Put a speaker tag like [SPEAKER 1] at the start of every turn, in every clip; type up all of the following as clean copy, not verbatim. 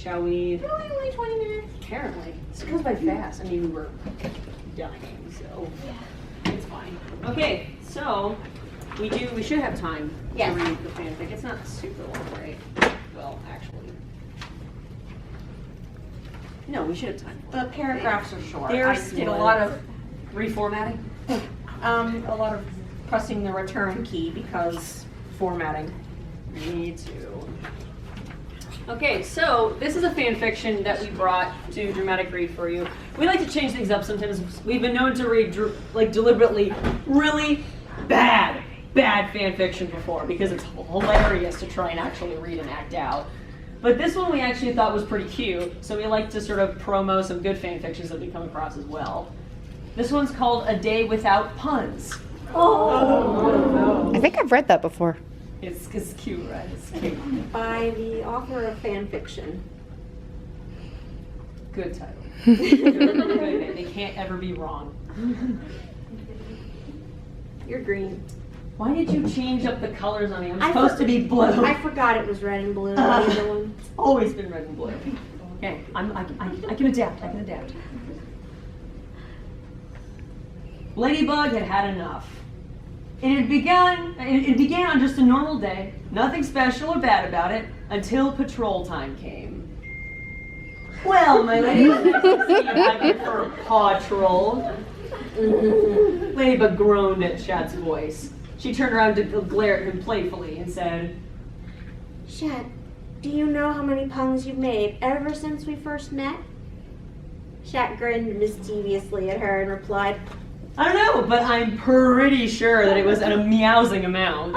[SPEAKER 1] shall we?
[SPEAKER 2] Really, only 20 minutes.
[SPEAKER 1] Apparently. This goes by fast. I mean, we were dying, so it's fine. Okay, so we should have time to read the fanfic. It's not super long, right? Well, actually. No, we should have time.
[SPEAKER 2] The paragraphs are short.
[SPEAKER 1] I
[SPEAKER 2] There's
[SPEAKER 1] did a lot of reformatting.
[SPEAKER 2] a lot of pressing the return key because formatting.
[SPEAKER 1] Me too. Okay, so this is a fan fiction that we brought to Dramatic Read for you. We like to change things up sometimes. We've been known to read deliberately really bad fan fiction before because it's hilarious to try and actually read and act out. But this one we actually thought was pretty cute, so we like to sort of promo some good fan fictions that we come across as well. This one's called A Day Without Puns.
[SPEAKER 3] Oh. I think I've read that before.
[SPEAKER 1] It's cute, right? It's cute.
[SPEAKER 2] By the author of Fanfiction.
[SPEAKER 1] Good title. Good. They can't ever be wrong.
[SPEAKER 2] You're green.
[SPEAKER 1] Why did you change up the colors on me? I'm supposed to be blue.
[SPEAKER 2] I forgot it was red and blue. The other one.
[SPEAKER 1] It's always been red and blue. Okay, I can adapt. I can adapt. Ladybug had had enough. It began on just a normal day, nothing special or bad about it, until patrol time came. Well, my lady, I prefer Paw Troll. Ladybug groaned at Shad's voice. She turned around to glare at him playfully and said,
[SPEAKER 2] Shad, do you know how many puns you've made ever since we first met? Shad grinned mischievously at her and replied,
[SPEAKER 1] I don't know, but I'm pretty sure that it was at a meowsing amount.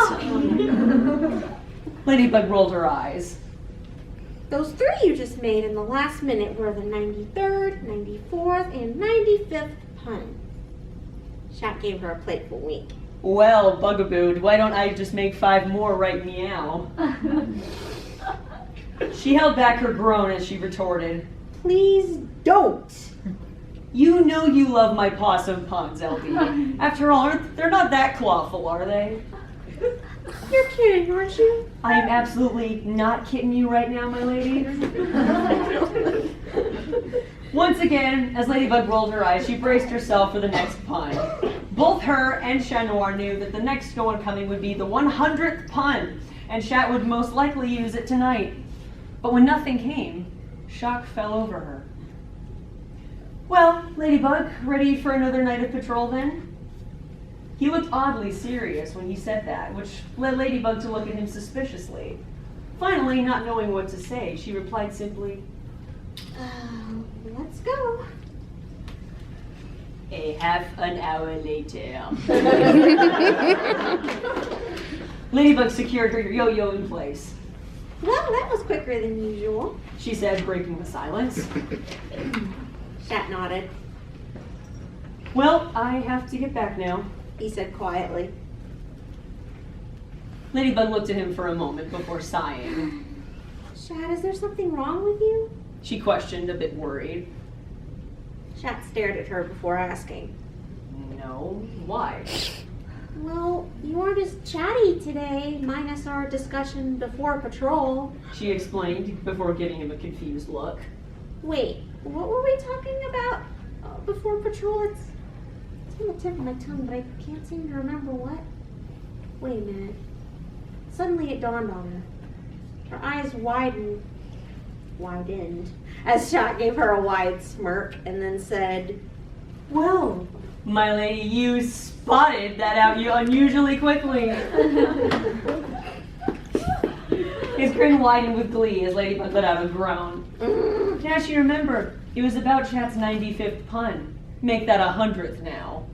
[SPEAKER 1] Ladybug rolled her eyes.
[SPEAKER 2] Those 3 you just made in the last minute were the 93rd, 94th, and 95th pun. Shad gave her a playful wink.
[SPEAKER 1] Well, Bugaboo, why don't I just make 5 more right meow? She held back her groan as she retorted,
[SPEAKER 2] Please don't.
[SPEAKER 1] You know you love my possum puns, LB. After all, they're not that clawful, are they?
[SPEAKER 2] You're kidding, aren't you?
[SPEAKER 1] I am absolutely not kidding you right now, my lady. Once again, as Ladybug rolled her eyes, she braced herself for the next pun. Both her and Noir knew that the next one coming would be the 100th pun, and Shat would most likely use it tonight. But when nothing came, shock fell over her. Well, Ladybug, ready for another night of patrol then? He looked oddly serious when he said that, which led Ladybug to look at him suspiciously. Finally, not knowing what to say, she replied simply,
[SPEAKER 2] Let's go.
[SPEAKER 1] A half an hour later. Ladybug secured her yo-yo in place.
[SPEAKER 2] Well, that was quicker than usual,
[SPEAKER 1] She said, breaking the silence.
[SPEAKER 2] Shat nodded.
[SPEAKER 1] Well, I have to get back now.
[SPEAKER 2] He said quietly.
[SPEAKER 1] Ladybug looked at him for a moment before sighing.
[SPEAKER 2] Shat, is there something wrong with you?
[SPEAKER 1] She questioned, a bit worried.
[SPEAKER 2] Shat stared at her before asking.
[SPEAKER 1] No, why?
[SPEAKER 2] Well, you aren't as chatty today, minus our discussion before patrol.
[SPEAKER 1] She explained before giving him a confused look.
[SPEAKER 2] Wait, what were we talking about before patrol? It's on the tip of my tongue, but I can't seem to remember what. Wait a minute. Suddenly it dawned on her. Her eyes widened as Shot gave her a wide smirk and then said,
[SPEAKER 1] Well, my lady, you spotted that out unusually quickly. His grin widened with glee as Ladybug let out a groan. Now she remembered, it was about Chat's 95th pun. Make that 100th now.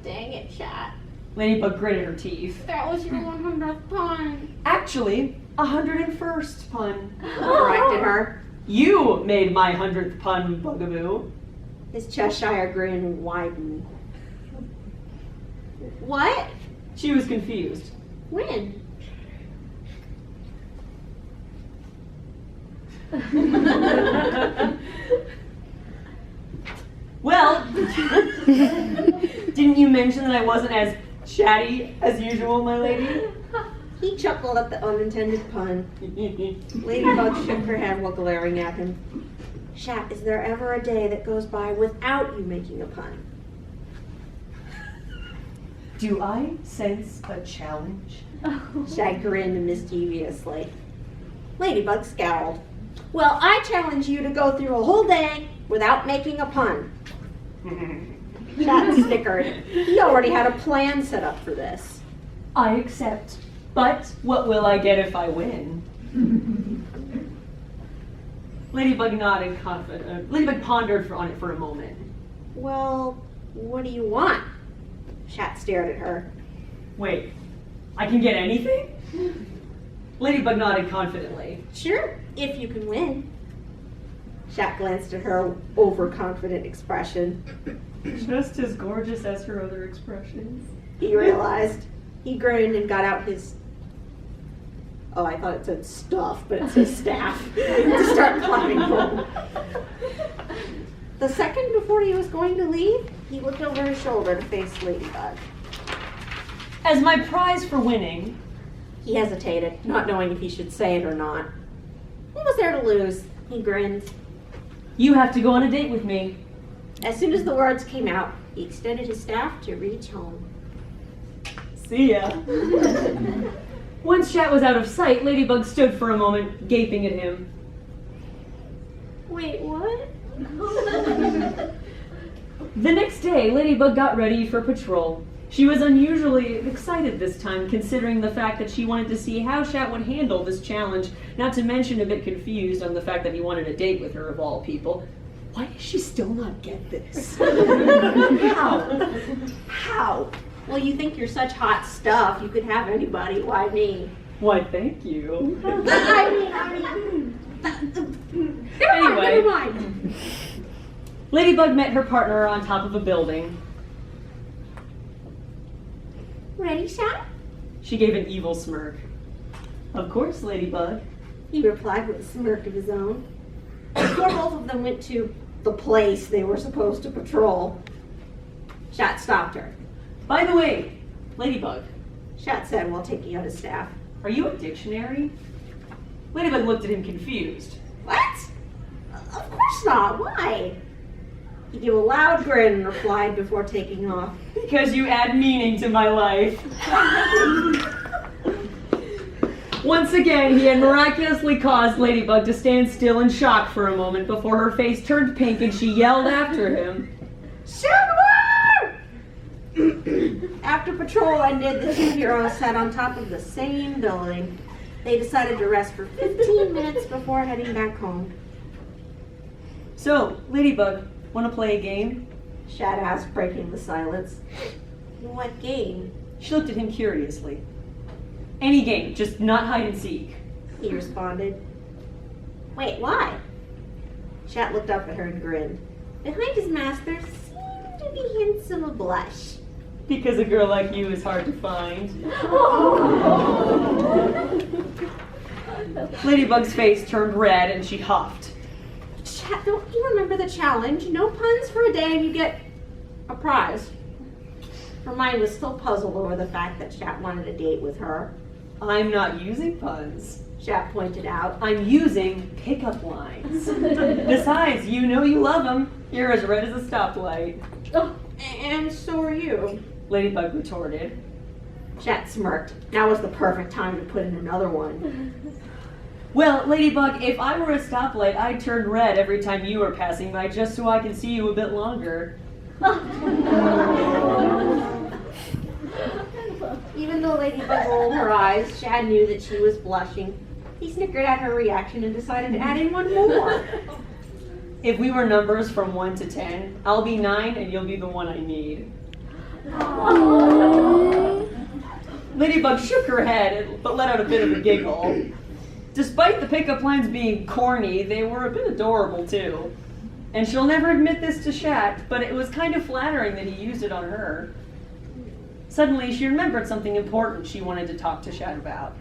[SPEAKER 2] Dang it, Shot.
[SPEAKER 1] Ladybug gritted her teeth.
[SPEAKER 2] That was your 100th pun.
[SPEAKER 1] Actually, 101st pun.
[SPEAKER 2] Corrected her.
[SPEAKER 1] You made my 100th pun, Bugaboo.
[SPEAKER 2] His Cheshire grin widened. What?
[SPEAKER 1] She was confused.
[SPEAKER 2] When?
[SPEAKER 1] Well, didn't you mention that I wasn't as chatty as usual, my lady?
[SPEAKER 2] He chuckled at the unintended pun. Ladybug shook her head while glaring at him. Shat, is there ever a day that goes by without you making a pun?
[SPEAKER 1] Do I sense a challenge?
[SPEAKER 2] Shat grinned mischievously. Ladybug scowled. Well, I challenge you to go through a whole day without making a pun. Shat snickered. He already had a plan set up for this.
[SPEAKER 1] I accept. But what will I get if I win? Ladybug nodded confident. Ladybug pondered on it for a moment.
[SPEAKER 2] Well, what do you want? Shat stared at her.
[SPEAKER 1] Wait, I can get anything? Ladybug nodded confidently.
[SPEAKER 2] Sure, if you can win. Shat glanced at her overconfident expression.
[SPEAKER 1] Just as gorgeous as her other expressions.
[SPEAKER 2] He realized. He grinned and got out his... Oh, I thought it said stuff, but it says staff. To start clapping for him. The second before he was going to leave, he looked over his shoulder to face Ladybug.
[SPEAKER 1] As my prize for winning...
[SPEAKER 2] He hesitated, not knowing if he should say it or not. What was there to lose? He grinned.
[SPEAKER 1] You have to go on a date with me.
[SPEAKER 2] As soon as the words came out, he extended his staff to reach home.
[SPEAKER 1] See ya. Once Shat was out of sight, Ladybug stood for a moment, gaping at him.
[SPEAKER 2] Wait, what?
[SPEAKER 1] The next day, Ladybug got ready for patrol. She was unusually excited this time, considering the fact that she wanted to see how Shat would handle this challenge, not to mention a bit confused on the fact that he wanted a date with her, of all people. Why does she still not get this? How? How?
[SPEAKER 2] Well, you think you're such hot stuff, you could have anybody. Why me?
[SPEAKER 1] Why, thank you.
[SPEAKER 2] Never mind.
[SPEAKER 1] Ladybug met her partner on top of a building.
[SPEAKER 2] Ready, Shat?
[SPEAKER 1] She gave an evil smirk. Of course, Ladybug.
[SPEAKER 2] He replied with a smirk of his own. Before both of them went to the place they were supposed to patrol, Shat stopped her.
[SPEAKER 1] By the way, Ladybug,
[SPEAKER 2] Shat said while taking out his staff.
[SPEAKER 1] are you a dictionary? Ladybug looked at him confused.
[SPEAKER 2] What? Of course not. Why? He gave a loud grin and replied before taking off.
[SPEAKER 1] Because you add meaning to my life. Once again, he had miraculously caused Ladybug to stand still in shock for a moment before her face turned pink and she yelled after him.
[SPEAKER 2] Shadewing! After patrol ended, the two heroes sat on top of the same building. They decided to rest for 15 minutes before heading back home.
[SPEAKER 1] So, Ladybug, want to play a game?
[SPEAKER 2] Shat asked, breaking the silence. What game?
[SPEAKER 1] She looked at him curiously. Any game, just not hide and seek.
[SPEAKER 2] He responded. Wait, why? Shat looked up at her and grinned. Behind his mask there seemed to be hints of a blush.
[SPEAKER 1] Because a girl like you is hard to find. Ladybug's face turned red and she huffed.
[SPEAKER 2] Shat, don't you remember the challenge? No puns for a day and you get a prize. Her mind was still puzzled over the fact that Shat wanted a date with her.
[SPEAKER 1] I'm not using puns.
[SPEAKER 2] Shat pointed out.
[SPEAKER 1] I'm using pickup lines. Besides, you know you love them. You're as red as a stoplight.
[SPEAKER 2] Oh, and so are you.
[SPEAKER 1] Ladybug retorted.
[SPEAKER 2] Shat smirked. Now was the perfect time to put in another one.
[SPEAKER 1] Well, Ladybug, if I were a stoplight, I'd turn red every time you were passing by just so I can see you a bit longer.
[SPEAKER 2] Even though Ladybug rolled her eyes, Shad knew that she was blushing. He snickered at her reaction and decided to add in one more.
[SPEAKER 1] If we were numbers from 1 to 10, I'll be 9 and you'll be the one I need. Ladybug shook her head, but let out a bit of a giggle. Despite the pickup lines being corny, they were a bit adorable too. And she'll never admit this to Shat, but it was kind of flattering that he used it on her. Suddenly, she remembered something important she wanted to talk to Shat about.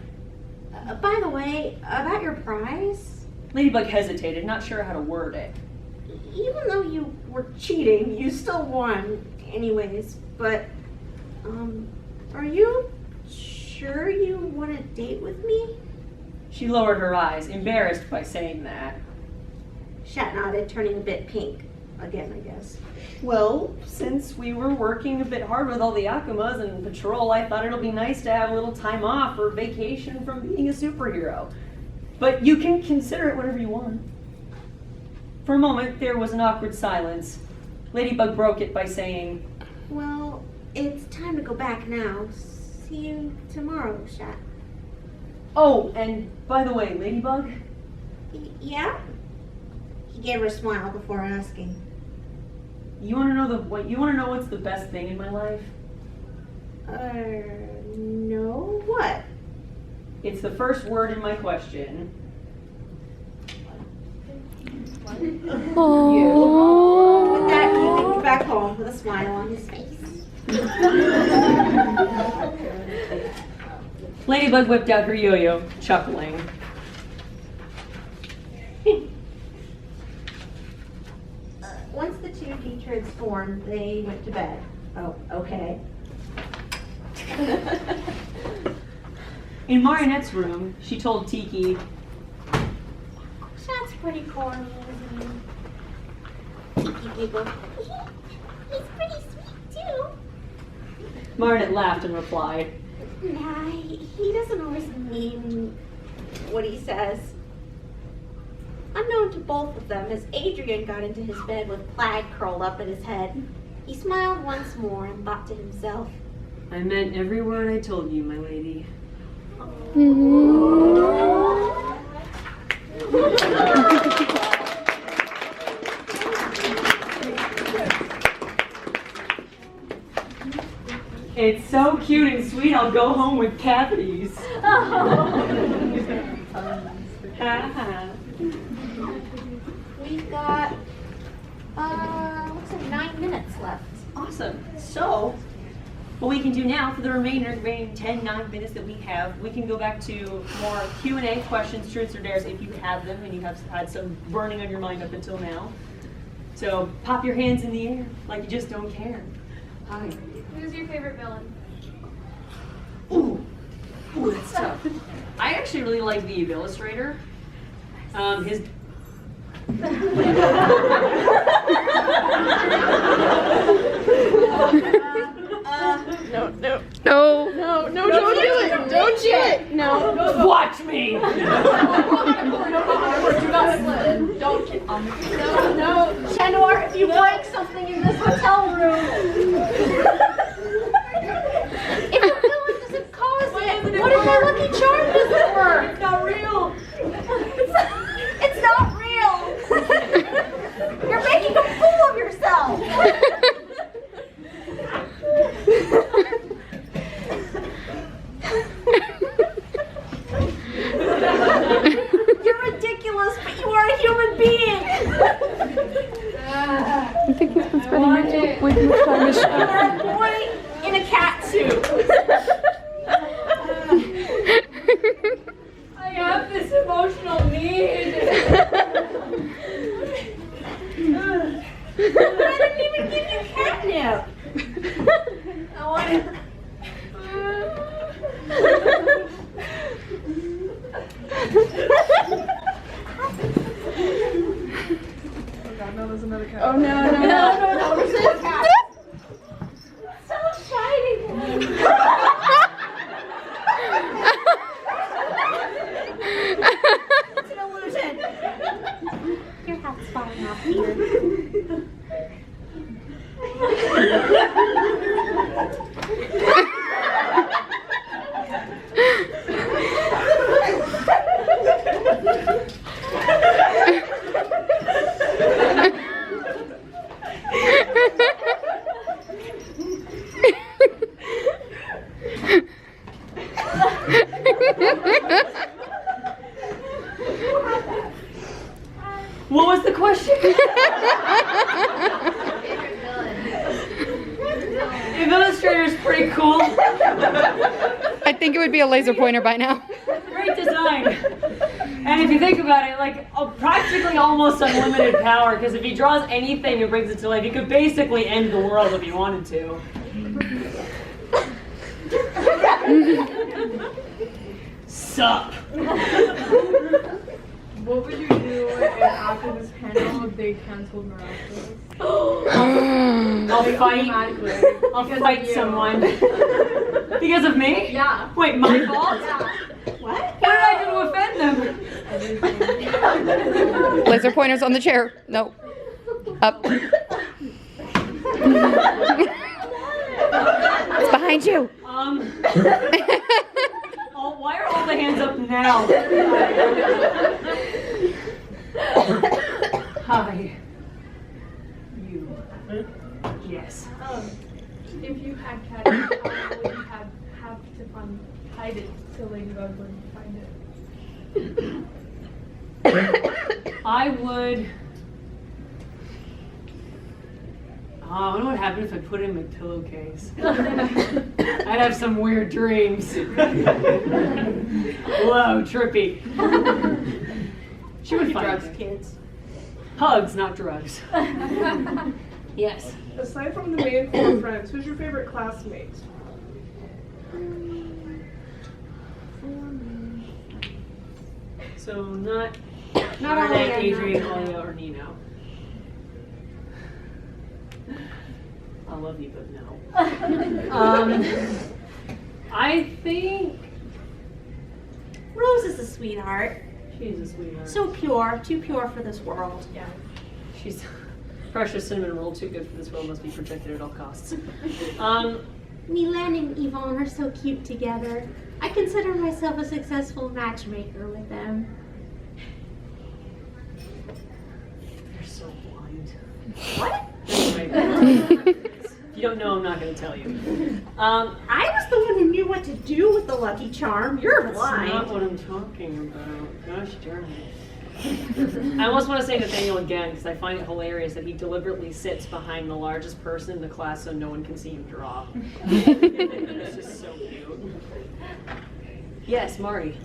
[SPEAKER 2] By the way, about your prize?
[SPEAKER 1] Ladybug hesitated, not sure how to word it.
[SPEAKER 2] Even though you were cheating, you still won anyways, but, are you sure you want to date with me?
[SPEAKER 1] She lowered her eyes, embarrassed by saying that.
[SPEAKER 2] Shat nodded, turning a bit pink. Again, I guess.
[SPEAKER 1] Well, since we were working a bit hard with all the Akumas and patrol, I thought it'll be nice to have a little time off or vacation from being a superhero. But you can consider it whatever you want. For a moment, there was an awkward silence. Ladybug broke it by saying,
[SPEAKER 2] Well, it's time to go back now. See you tomorrow, Shat.
[SPEAKER 1] "Oh, and by the way, Ladybug,
[SPEAKER 2] Yeah? He gave her a smile before asking.
[SPEAKER 1] you want to know what's the best thing in my life?
[SPEAKER 2] No? What?
[SPEAKER 1] It's the first word in my question.
[SPEAKER 2] With that, he went back home with a smile on his face.
[SPEAKER 1] Ladybug whipped out her yo-yo, chuckling.
[SPEAKER 2] Once the two detransformed, they went to bed. Oh, okay.
[SPEAKER 1] In Marionette's room, she told Tiki,
[SPEAKER 2] Shat's pretty corny, isn't he? Tiki giggled. He's pretty sweet, too.
[SPEAKER 1] Marionette laughed and replied,
[SPEAKER 2] Nah, he doesn't always mean what he says. Unknown to both of them, as Adrian got into his bed with plaid curled up at his head, he smiled once more and thought to himself,
[SPEAKER 1] I meant every word I told you, my lady. It's so cute and sweet, I'll go home with cavities.
[SPEAKER 2] We've got, looks like 9 minutes left.
[SPEAKER 1] Awesome. So, what we can do now for the remaining 9 minutes that we have, we can go back to more Q&A, questions, truths or dares if you have them and you have had some burning on your mind up until now. So, pop your hands in the air like you just don't care. Hi.
[SPEAKER 4] Who's your favorite villain?
[SPEAKER 1] Ooh, that's tough. I actually really like the illustrator. His.
[SPEAKER 3] No, don't do it. Don't do it. No.
[SPEAKER 1] Watch me!
[SPEAKER 4] Do not slip. Don't get on the
[SPEAKER 2] No, Noir, if you break something in this hotel room, if the villain doesn't cause it, what if my lucky charm doesn't work?
[SPEAKER 1] It's not real!
[SPEAKER 2] It's not real. You're making a fool of yourself. You're ridiculous, but you are a human being.
[SPEAKER 3] I think he's been spending way too much time with
[SPEAKER 2] You're a boy in a cat suit.
[SPEAKER 4] I have this emotional need.
[SPEAKER 2] I didn't even give you catnip.
[SPEAKER 4] I want it.
[SPEAKER 3] Oh no.
[SPEAKER 2] This is cat. So shiny. It's an illusion. Your hat's falling off here.
[SPEAKER 1] What was the question? The illustrator's pretty cool.
[SPEAKER 3] I think it would be a laser pointer by now.
[SPEAKER 1] Great design. And if you think about it, like practically almost unlimited power, because if he draws anything and brings it to life, he could basically end the world if he wanted to. up?
[SPEAKER 5] What would you do if after this panel they canceled Miraculous?
[SPEAKER 1] I'll fight.
[SPEAKER 5] Automatically.
[SPEAKER 1] I'll
[SPEAKER 5] Because
[SPEAKER 1] fight
[SPEAKER 5] of you.
[SPEAKER 1] someone. Because of me?
[SPEAKER 5] Yeah.
[SPEAKER 1] Wait, my fault?
[SPEAKER 5] Yeah.
[SPEAKER 2] What?
[SPEAKER 1] What did I do to offend them?
[SPEAKER 3] Laser pointers on the chair. No. Up. It's behind you.
[SPEAKER 1] Why are all the hands up now? Hi. You. Yes.
[SPEAKER 4] If you had cat, how would you have to hide it so Ladybug wouldn't find it?
[SPEAKER 1] I would. I wonder what happened if I put it in my pillowcase. I'd have some weird dreams. Whoa, trippy. She would find
[SPEAKER 2] Drugs,
[SPEAKER 1] it.
[SPEAKER 2] kids.
[SPEAKER 1] Hugs, not drugs. Yes.
[SPEAKER 5] Aside from the main four friends, who's your favorite classmate?
[SPEAKER 1] So not
[SPEAKER 2] Not
[SPEAKER 1] Renee,
[SPEAKER 2] Alia,
[SPEAKER 1] Adrian,
[SPEAKER 2] not
[SPEAKER 1] Alia, or Nino. I love you, but no. I think
[SPEAKER 2] Rose is a sweetheart.
[SPEAKER 1] she's a sweetheart.
[SPEAKER 2] So pure, too pure for this world.
[SPEAKER 1] Yeah, she's precious cinnamon roll, too good for this world, must be protected at all costs.
[SPEAKER 2] Milan and Yvonne are so cute together. I consider myself a successful matchmaker with them.
[SPEAKER 1] They're so blind.
[SPEAKER 2] What?
[SPEAKER 1] If you don't know, I'm not going to tell you.
[SPEAKER 2] I was the one who knew what to do with the Lucky Charm. You're
[SPEAKER 1] That's
[SPEAKER 2] blind.
[SPEAKER 1] not what I'm talking about. Gosh darn it. I almost want to say Nathaniel again because I find it hilarious that he deliberately sits behind the largest person in the class so no one can see him draw. It's just so cute. Yes, Mari.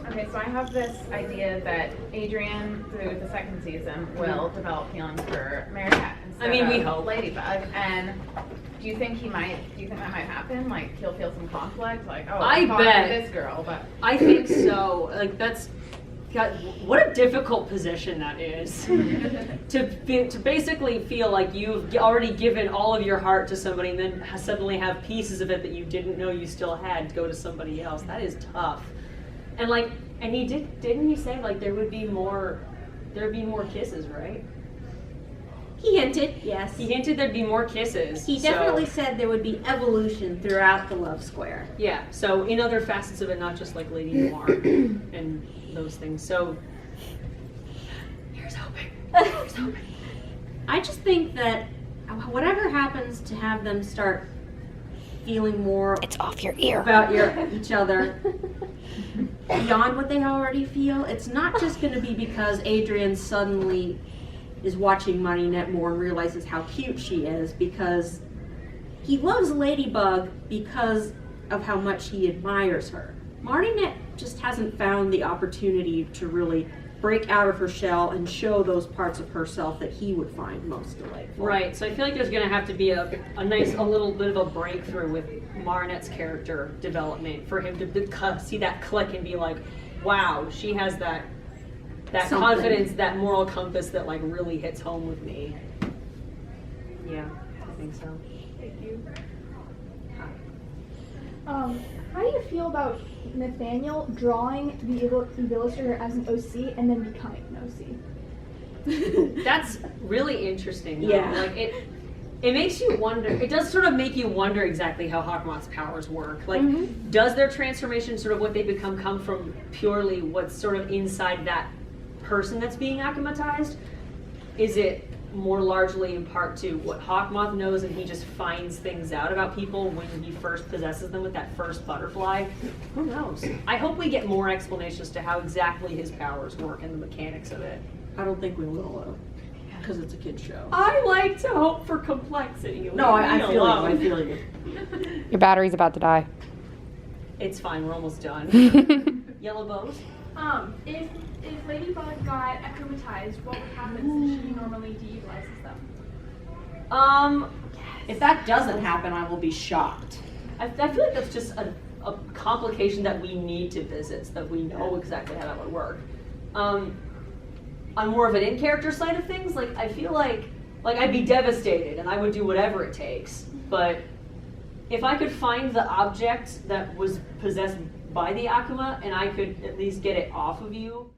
[SPEAKER 6] Okay, so I have this idea that Adrian, through the second season, will develop feelings for Meerkat instead
[SPEAKER 1] I mean, we
[SPEAKER 6] of
[SPEAKER 1] hope.
[SPEAKER 6] Ladybug. And do you think that might happen? Like, he'll feel some conflict? Like, oh,
[SPEAKER 1] I
[SPEAKER 6] I'm talking
[SPEAKER 1] bet.
[SPEAKER 6] to this girl, but...
[SPEAKER 1] I think so. Like that's, God, what a difficult position that is. to basically feel like you've already given all of your heart to somebody and then suddenly have pieces of it that you didn't know you still had go to somebody else. That is tough. And like, and he didn't he say like there'd be more kisses, right?
[SPEAKER 2] He hinted, yes.
[SPEAKER 1] He hinted there'd be more kisses.
[SPEAKER 2] He definitely said there would be evolution throughout the love square.
[SPEAKER 1] Yeah, so in other facets of it, not just like Lady Noir and those things. So here's hoping. Here's hoping.
[SPEAKER 2] I just think that whatever happens to have them start feeling more
[SPEAKER 3] It's off your ear.
[SPEAKER 2] about each other beyond what they already feel, it's not just going to be because Adrian suddenly is watching Marinette more and realizes how cute she is, because he loves Ladybug because of how much he admires her. Marinette just hasn't found the opportunity to really break out of her shell and show those parts of herself that he would find most delightful.
[SPEAKER 1] Right, so I feel like there's going to have to be a little bit of a breakthrough with Marinette's character development for him to see that click and be like, wow, she has that
[SPEAKER 2] Something.
[SPEAKER 1] confidence, that moral compass that like really hits home with me. Yeah, I think so.
[SPEAKER 4] Thank you. How do you feel about Nathaniel drawing the illustrator as an OC and then becoming an OC?
[SPEAKER 1] That's really interesting. Though.
[SPEAKER 2] Yeah.
[SPEAKER 1] Like it makes you wonder. It does sort of make you wonder exactly how Hawkmoth's powers work. Like, does their transformation, sort of what they become, come from purely what's sort of inside that person that's being acclimatized? Is it more largely in part to what Hawkmoth knows and he just finds things out about people when he first possesses them with that first butterfly? Who knows? I hope we get more explanations to how exactly his powers work and the mechanics of it.
[SPEAKER 2] I don't think we will, because it's a kid's show.
[SPEAKER 1] I like to hope for complexity.
[SPEAKER 2] No, I
[SPEAKER 1] Leave me
[SPEAKER 2] feel you.
[SPEAKER 1] alone.
[SPEAKER 2] I feel you.
[SPEAKER 3] Your battery's about to die.
[SPEAKER 1] It's fine, we're almost done. Yellow bows?
[SPEAKER 4] If Ladybug got acclimatized, what would happen since she normally de-utilizes them?
[SPEAKER 2] If that doesn't happen, I will be shocked.
[SPEAKER 1] I feel like that's just a complication that we need to visit so that we know exactly how that would work. On more of an in-character side of things, like I feel like I'd be devastated and I would do whatever it takes. But if I could find the object that was possessed by the Akuma and I could at least get it off of you,